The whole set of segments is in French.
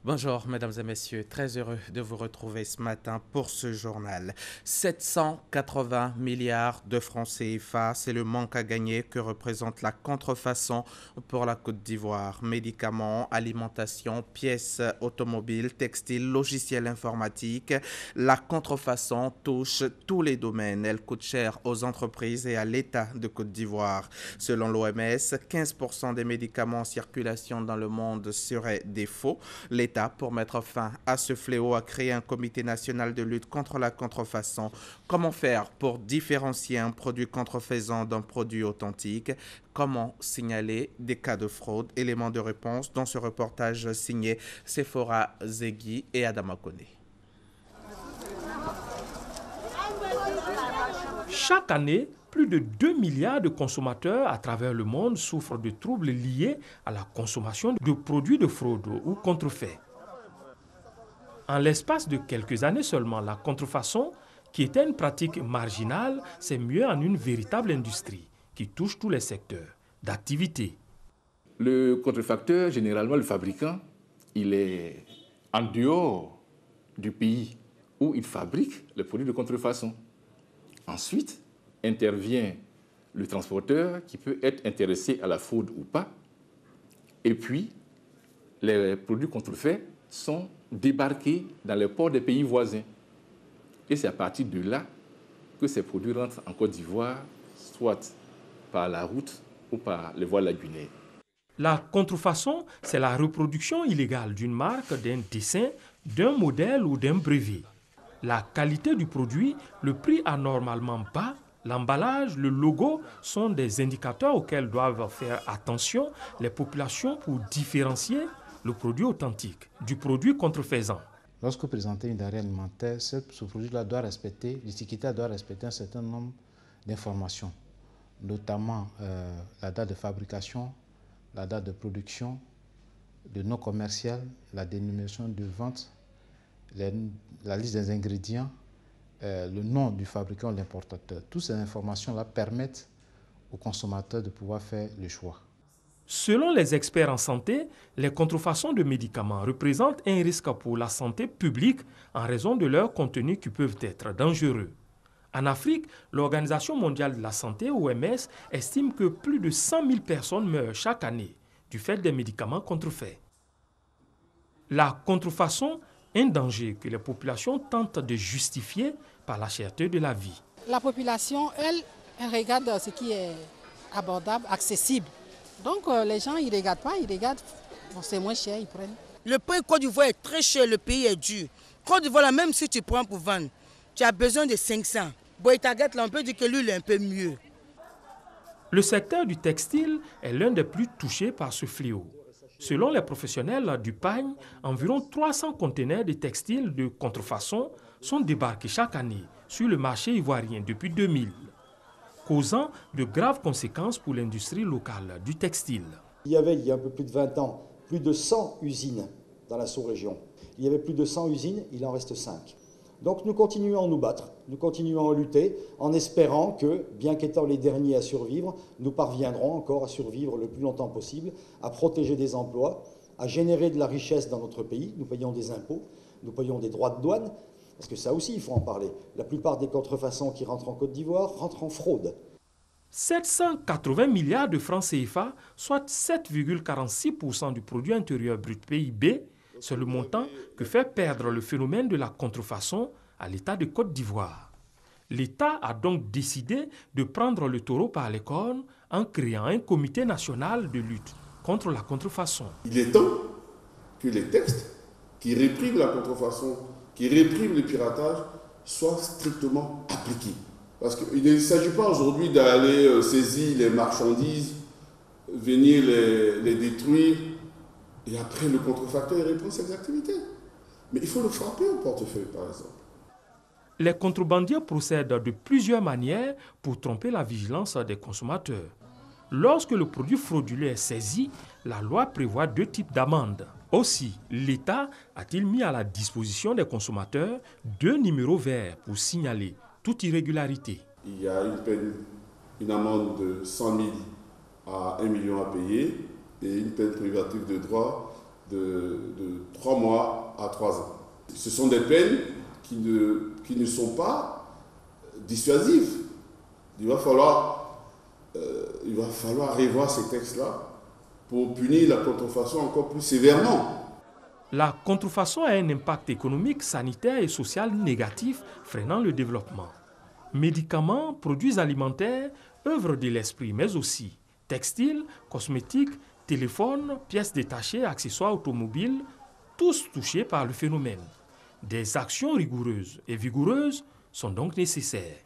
Bonjour mesdames et messieurs, très heureux de vous retrouver ce matin pour ce journal. 780 milliards de francs CFA, c'est le manque à gagner que représente la contrefaçon pour la Côte d'Ivoire. Médicaments, alimentation, pièces automobiles, textiles, logiciels informatiques. La contrefaçon touche tous les domaines. Elle coûte cher aux entreprises et à l'État de Côte d'Ivoire. Selon l'OMS, 15% des médicaments en circulation dans le monde seraient des faux. L'État, pour mettre fin à ce fléau, a créé un comité national de lutte contre la contrefaçon. Comment faire pour différencier un produit contrefaisant d'un produit authentique? Comment signaler des cas de fraude? Éléments de réponse dans ce reportage signé Sephora Zegui et Adama Kone. Chaque année, plus de 2 milliards de consommateurs à travers le monde souffrent de troubles liés à la consommation de produits de fraude ou contrefaits. En l'espace de quelques années seulement, la contrefaçon, qui était une pratique marginale, s'est muée en une véritable industrie qui touche tous les secteurs d'activité. Le contrefacteur, généralement le fabricant, il est en dehors du pays où il fabrique les produits de contrefaçon. Ensuite, intervient le transporteur qui peut être intéressé à la fraude ou pas. Et puis, les produits contrefaits sont débarqués dans les ports des pays voisins. Et c'est à partir de là que ces produits rentrent en Côte d'Ivoire, soit par la route ou par les voies lagunaires. La contrefaçon, c'est la reproduction illégale d'une marque, d'un dessin, d'un modèle ou d'un brevet. La qualité du produit, le prix anormalement bas, l'emballage, le logo sont des indicateurs auxquels doivent faire attention les populations pour différencier le produit authentique du produit contrefaisant. Lorsque vous présentez une denrée alimentaire, ce produit-là doit respecter, l'étiquetage doit respecter un certain nombre d'informations, notamment la date de fabrication, la date de production, le nom commercial, la dénomination de vente, la liste des ingrédients, le nom du fabricant ou l'importateur. Toutes ces informations-là permettent aux consommateurs de pouvoir faire le choix. Selon les experts en santé, les contrefaçons de médicaments représentent un risque pour la santé publique en raison de leurs contenus qui peuvent être dangereux. En Afrique, l'Organisation mondiale de la santé, OMS, estime que plus de 100 000 personnes meurent chaque année du fait des médicaments contrefaits. La contrefaçon est un danger que les populations tentent de justifier par la cherté de la vie. La population, elle regarde ce qui est abordable, accessible. Donc les gens, ils ne regardent pas, ils regardent, bon, c'est moins cher, ils prennent. Le prix Côte d'Ivoire est très cher, le pays est dur. Côte d'Ivoire, là, même si tu prends pour vendre, tu as besoin de 500. Boïtaguet, là, on peut dire que lui, il est un peu mieux. Le secteur du textile est l'un des plus touchés par ce fléau. Selon les professionnels du pagne, environ 300 conteneurs de textiles de contrefaçon sont débarqués chaque année sur le marché ivoirien depuis 2000, causant de graves conséquences pour l'industrie locale du textile. Il y avait, il y a un peu plus de 20 ans, plus de 100 usines dans la sous-région. Il y avait plus de 100 usines, il en reste 5. Donc nous continuons à nous battre, nous continuons à lutter, en espérant que, bien qu'étant les derniers à survivre, nous parviendrons encore à survivre le plus longtemps possible, à protéger des emplois, à générer de la richesse dans notre pays. Nous payons des impôts, nous payons des droits de douane, parce que ça aussi, il faut en parler. La plupart des contrefaçons qui rentrent en Côte d'Ivoire rentrent en fraude. 780 milliards de francs CFA, soit 7,46% du produit intérieur brut PIB, c'est le montant que fait perdre le phénomène de la contrefaçon à l'État de Côte d'Ivoire. L'État a donc décidé de prendre le taureau par les cornes en créant un comité national de lutte contre la contrefaçon. Il est temps que les textes qui répriment la contrefaçon, qui répriment le piratage, soient strictement appliqués. Parce qu'il ne s'agit pas aujourd'hui d'aller saisir les marchandises, venir les détruire, et après le contrefacteur il reprend ses activités. Mais il faut le frapper au portefeuille, par exemple. Les contrebandiers procèdent de plusieurs manières pour tromper la vigilance des consommateurs. Lorsque le produit frauduleux est saisi, la loi prévoit 2 types d'amendes. Aussi, l'État a-t-il mis à la disposition des consommateurs 2 numéros verts pour signaler toute irrégularité. Il y a une amende de 100 000 à 1 million à payer et une peine privative de droit de 3 mois à 3 ans. Ce sont des peines qui ne sont pas dissuasives. Il va falloir revoir ces textes-là pour punir la contrefaçon encore plus sévèrement. La contrefaçon a un impact économique, sanitaire et social négatif, freinant le développement. Médicaments, produits alimentaires, œuvres de l'esprit, mais aussi textiles, cosmétiques, téléphones, pièces détachées, accessoires automobiles, tous touchés par le phénomène. Des actions rigoureuses et vigoureuses sont donc nécessaires.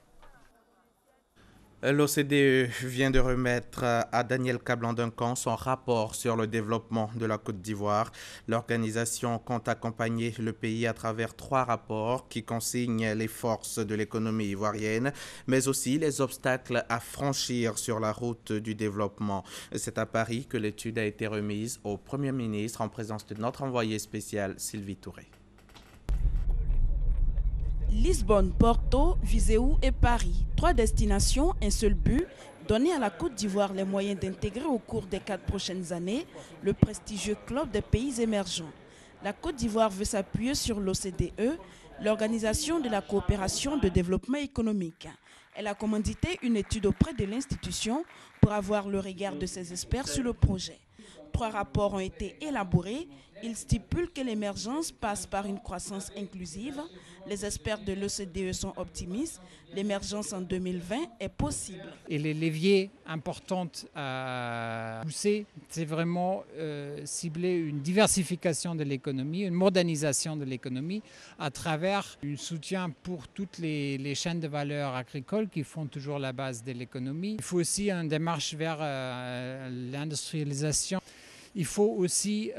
L'OCDE vient de remettre à Daniel Kablan-Duncan son rapport sur le développement de la Côte d'Ivoire. L'organisation compte accompagner le pays à travers 3 rapports qui consignent les forces de l'économie ivoirienne, mais aussi les obstacles à franchir sur la route du développement. C'est à Paris que l'étude a été remise au Premier ministre en présence de notre envoyée spéciale Sylvie Touré. Lisbonne, Porto, Viseu et Paris. 3 destinations, un seul but, donner à la Côte d'Ivoire les moyens d'intégrer au cours des 4 prochaines années le prestigieux club des pays émergents. La Côte d'Ivoire veut s'appuyer sur l'OCDE, l'Organisation de la coopération de développement économique. Elle a commandité une étude auprès de l'institution pour avoir le regard de ses experts sur le projet. 3 rapports ont été élaborés. Ils stipulent que l'émergence passe par une croissance inclusive. Les experts de l'OCDE sont optimistes. L'émergence en 2020 est possible. Et les leviers importants à pousser, c'est vraiment cibler une diversification de l'économie, une modernisation de l'économie à travers un soutien pour toutes les chaînes de valeur agricoles qui font toujours la base de l'économie. Il faut aussi une démarche vers l'industrialisation. Il faut aussi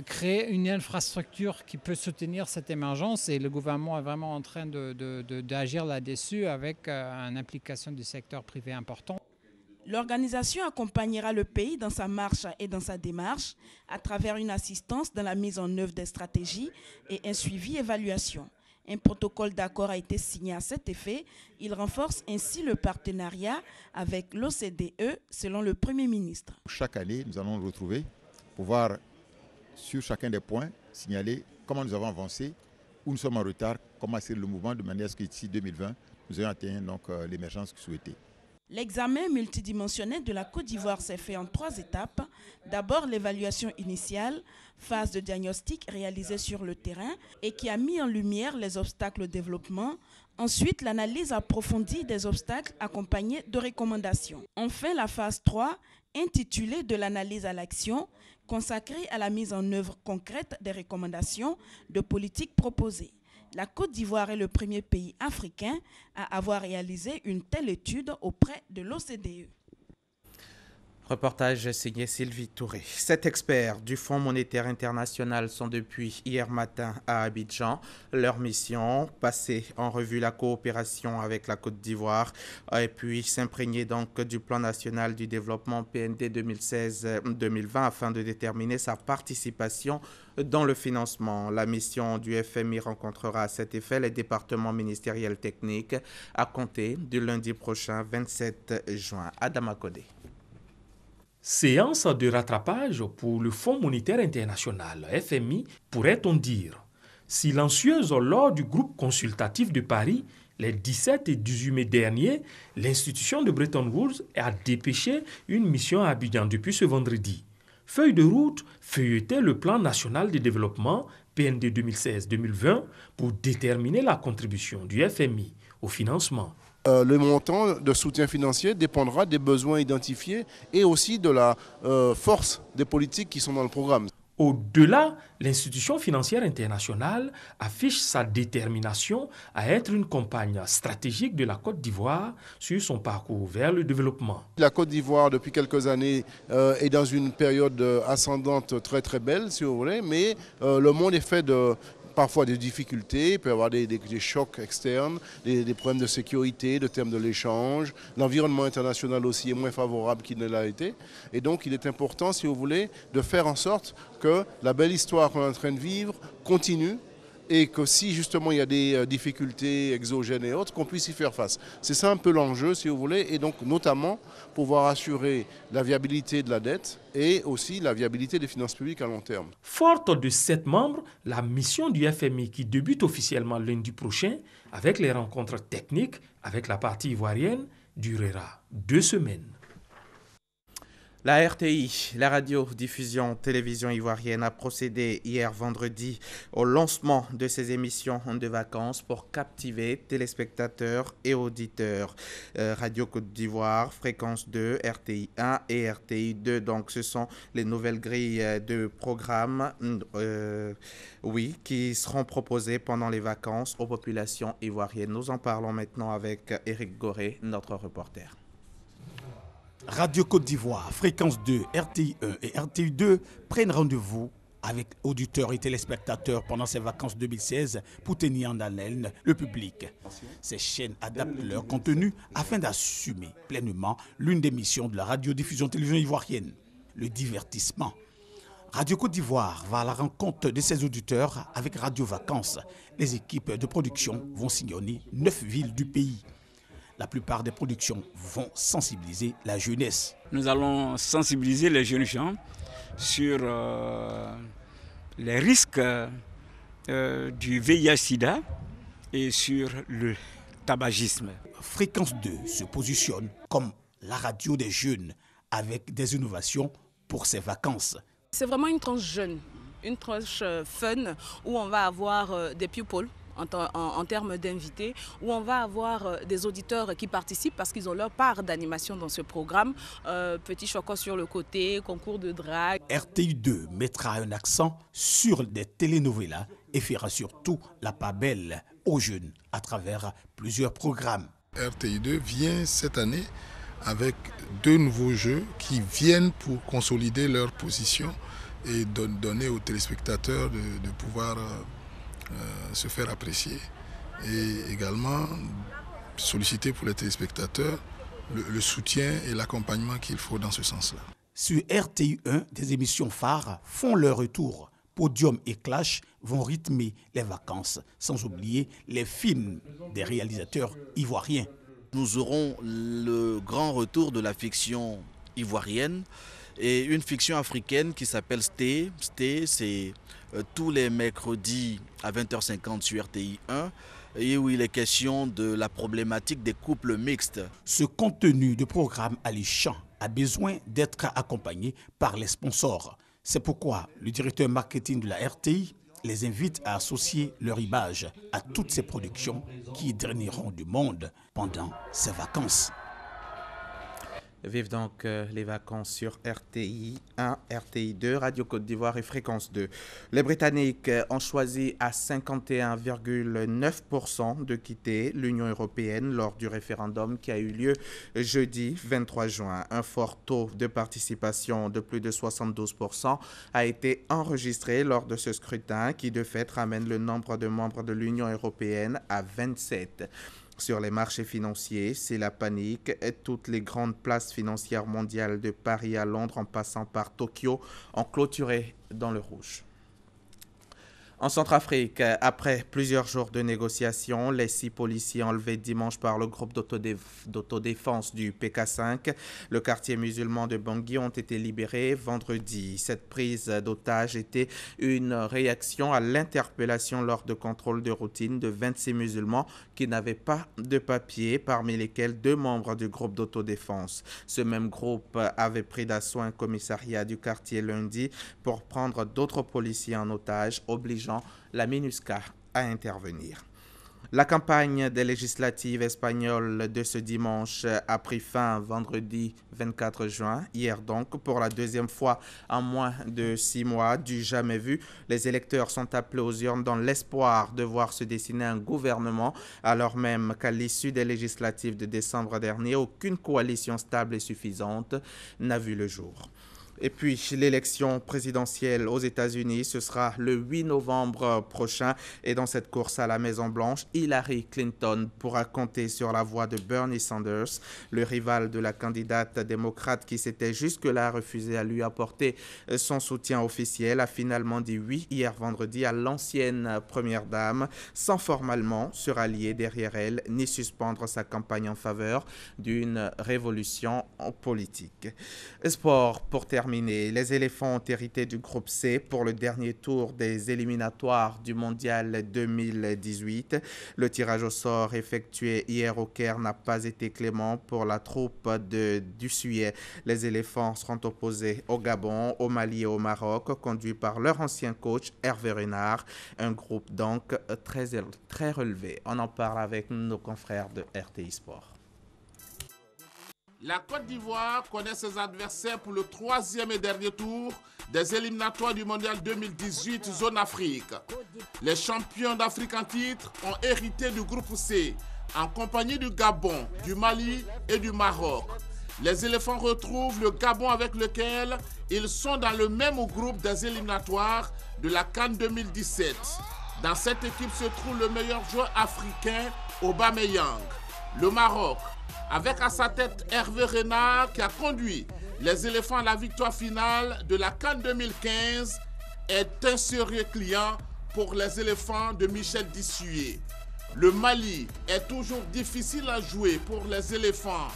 créer une infrastructure qui peut soutenir cette émergence et le gouvernement est vraiment en train d'agir là-dessus avec une implication du secteur privé important. L'organisation accompagnera le pays dans sa marche et dans sa démarche à travers une assistance dans la mise en œuvre des stratégies et un suivi-évaluation. Un protocole d'accord a été signé à cet effet. Il renforce ainsi le partenariat avec l'OCDE, selon le Premier ministre. Chaque année, nous allons nous retrouver pour voir sur chacun des points, signaler comment nous avons avancé, où nous sommes en retard, comment c'est le mouvement, de manière à ce que d'ici 2020, nous ayons atteint l'émergence souhaitée. L'examen multidimensionnel de la Côte d'Ivoire s'est fait en 3 étapes. D'abord, l'évaluation initiale, phase de diagnostic réalisée sur le terrain et qui a mis en lumière les obstacles au développement. Ensuite, l'analyse approfondie des obstacles accompagnée de recommandations. Enfin, la phase 3, intitulée de l'analyse à l'action, consacrée à la mise en œuvre concrète des recommandations de politiques proposées. La Côte d'Ivoire est le premier pays africain à avoir réalisé une telle étude auprès de l'OCDE. Reportage signé Sylvie Touré. 7 experts du Fonds monétaire international sont depuis hier matin à Abidjan. Leur mission, passer en revue la coopération avec la Côte d'Ivoire et puis s'imprégner donc du plan national du développement PND 2016-2020 afin de déterminer sa participation dans le financement. La mission du FMI rencontrera à cet effet les départements ministériels techniques à compter du lundi prochain 27 juin. Adama Kodé. Séance de rattrapage pour le Fonds monétaire international, FMI, pourrait-on dire. Silencieuse lors du groupe consultatif de Paris, les 17 et 18 mai dernier, l'institution de Bretton Woods a dépêché une mission à Abidjan depuis ce vendredi. Feuille de route, feuilleter le plan national de développement PND 2016-2020 pour déterminer la contribution du FMI au financement. Le montant de soutien financier dépendra des besoins identifiés et aussi de la force des politiques qui sont dans le programme. Au-delà, l'institution financière internationale affiche sa détermination à être une compagne stratégique de la Côte d'Ivoire sur son parcours vers le développement. La Côte d'Ivoire, depuis quelques années, est dans une période ascendante très très belle, si vous voulez, mais le monde est fait parfois des difficultés, il peut y avoir des chocs externes, des problèmes de sécurité, de termes de l'échange. L'environnement international aussi est moins favorable qu'il ne l'a été. Et donc il est important, si vous voulez, de faire en sorte que la belle histoire qu'on est en train de vivre continue et que si justement il y a des difficultés exogènes et autres, qu'on puisse y faire face. C'est ça un peu l'enjeu, si vous voulez, et donc notamment pouvoir assurer la viabilité de la dette et aussi la viabilité des finances publiques à long terme. Forte de 7 membres, la mission du FMI qui débute officiellement lundi prochain avec les rencontres techniques avec la partie ivoirienne durera 2 semaines. La RTI, la radiodiffusion télévision ivoirienne, a procédé hier vendredi au lancement de ses émissions de vacances pour captiver téléspectateurs et auditeurs. Radio Côte d'Ivoire, Fréquence 2, RTI 1 et RTI 2. Donc ce sont les nouvelles grilles de programmes qui seront proposées pendant les vacances aux populations ivoiriennes. Nous en parlons maintenant avec Éric Goré, notre reporter. Radio Côte d'Ivoire, Fréquence 2, RTI 1 et RTI 2 prennent rendez-vous avec auditeurs et téléspectateurs pendant ces vacances 2016 pour tenir en haleine le public. Ces chaînes adaptent leur contenu afin d'assumer pleinement l'une des missions de la radiodiffusion télévision ivoirienne, le divertissement. Radio Côte d'Ivoire va à la rencontre de ses auditeurs avec Radio Vacances. Les équipes de production vont sillonner 9 villes du pays. La plupart des productions vont sensibiliser la jeunesse. Nous allons sensibiliser les jeunes gens sur les risques du VIH-Sida et sur le tabagisme. Fréquence 2 se positionne comme la radio des jeunes avec des innovations pour ses vacances. C'est vraiment une tranche jeune, une tranche fun où on va avoir des pupils en termes d'invités, où on va avoir des auditeurs qui participent parce qu'ils ont leur part d'animation dans ce programme. Petit choco sur le côté, concours de drague. RTI 2 mettra un accent sur des telenovelas et fera surtout la part belle aux jeunes à travers plusieurs programmes. RTI 2 vient cette année avec 2 nouveaux jeux qui viennent pour consolider leur position et donner aux téléspectateurs de pouvoir se faire apprécier et également solliciter pour les téléspectateurs le soutien et l'accompagnement qu'il faut dans ce sens-là. Sur RTI 1, des émissions phares font leur retour. Podium et Clash vont rythmer les vacances, sans oublier les films des réalisateurs ivoiriens. Nous aurons le grand retour de la fiction ivoirienne et une fiction africaine qui s'appelle Sté. Sté, c'est tous les mercredis à 20h50 sur RTI 1 et où il est question de la problématique des couples mixtes. Ce contenu de programme alléchant a besoin d'être accompagné par les sponsors. C'est pourquoi le directeur marketing de la RTI les invite à associer leur image à toutes ces productions qui draîneront du monde pendant ces vacances. Vive donc les vacances sur RTI 1, RTI 2, Radio Côte d'Ivoire et Fréquence 2. Les Britanniques ont choisi à 51,9% de quitter l'Union européenne lors du référendum qui a eu lieu jeudi 23 juin. Un fort taux de participation de plus de 72% a été enregistré lors de ce scrutin qui de fait ramène le nombre de membres de l'Union européenne à 27. Sur les marchés financiers, c'est la panique. Toutes les grandes places financières mondiales de Paris à Londres en passant par Tokyo ont clôturé dans le rouge. En Centrafrique, après plusieurs jours de négociations, les 6 policiers enlevés dimanche par le groupe d'autodéfense du PK5, le quartier musulman de Bangui, ont été libérés vendredi. Cette prise d'otage était une réaction à l'interpellation lors de contrôles de routine de 26 musulmans qui n'avaient pas de papier, parmi lesquels 2 membres du groupe d'autodéfense. Ce même groupe avait pris d'assaut un commissariat du quartier lundi pour prendre d'autres policiers en otage, obligeant la MINUSCA à intervenir. La campagne des législatives espagnoles de ce dimanche a pris fin vendredi 24 juin. Hier donc, pour la deuxième fois en moins de 6 mois, du jamais vu, les électeurs sont appelés aux urnes dans l'espoir de voir se dessiner un gouvernement, alors même qu'à l'issue des législatives de décembre dernier, aucune coalition stable et suffisante n'a vu le jour. Et puis, l'élection présidentielle aux États-Unis, ce sera le 8 novembre prochain. Et dans cette course à la Maison-Blanche, Hillary Clinton pourra compter sur la voix de Bernie Sanders, le rival de la candidate démocrate qui s'était jusque-là refusé à lui apporter son soutien officiel, a finalement dit oui hier vendredi à l'ancienne première dame, sans formellement se rallier derrière elle, ni suspendre sa campagne en faveur d'une révolution politique. Sport pour terminer. Les éléphants ont hérité du groupe C pour le dernier tour des éliminatoires du mondial 2018. Le tirage au sort effectué hier au Caire n'a pas été clément pour la troupe du Sujet. Les éléphants seront opposés au Gabon, au Mali et au Maroc, conduits par leur ancien coach Hervé Renard. Un groupe donc très relevé. On en parle avec nos confrères de RTI Sport. La Côte d'Ivoire connaît ses adversaires pour le 3e et dernier tour des éliminatoires du Mondial 2018 Zone Afrique. Les champions d'Afrique en titre ont hérité du groupe C en compagnie du Gabon, du Mali et du Maroc. Les éléphants retrouvent le Gabon avec lequel ils sont dans le même groupe des éliminatoires de la CAN 2017. Dans cette équipe se trouve le meilleur joueur africain, Aubameyang. Le Maroc, avec à sa tête Hervé Renard qui a conduit les éléphants à la victoire finale de la CAN 2015, est un sérieux client pour les éléphants de Michel Dissué. Le Mali est toujours difficile à jouer pour les éléphants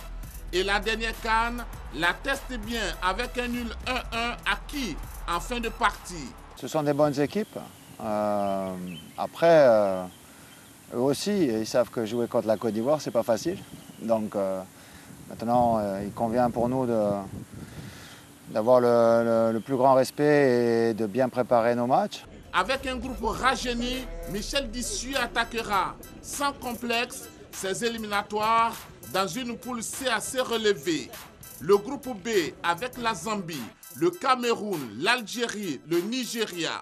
et la dernière CAN l'atteste bien avec un nul 1-1 acquis en fin de partie. Ce sont des bonnes équipes. Après, eux aussi, ils savent que jouer contre la Côte d'Ivoire, c'est pas facile. Donc maintenant, il convient pour nous d'avoir le plus grand respect et de bien préparer nos matchs. Avec un groupe rajeuni, Michel Dissué attaquera sans complexe ses éliminatoires dans une poule C assez relevée. Le groupe B avec la Zambie, le Cameroun, l'Algérie, le Nigeria.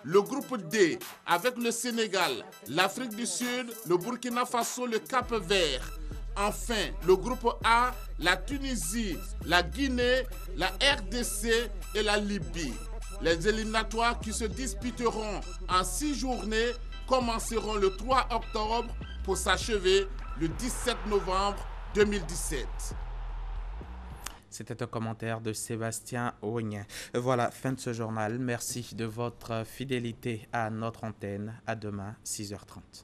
Le groupe D avec le Sénégal, l'Afrique du Sud, le Burkina Faso, le Cap-Vert. Enfin, le groupe A, la Tunisie, la Guinée, la RDC et la Libye. Les éliminatoires qui se disputeront en 6 journées commenceront le 3 octobre pour s'achever le 17 novembre 2017. C'était un commentaire de Sébastien Oignin. Voilà, fin de ce journal. Merci de votre fidélité à notre antenne. À demain, 6h30.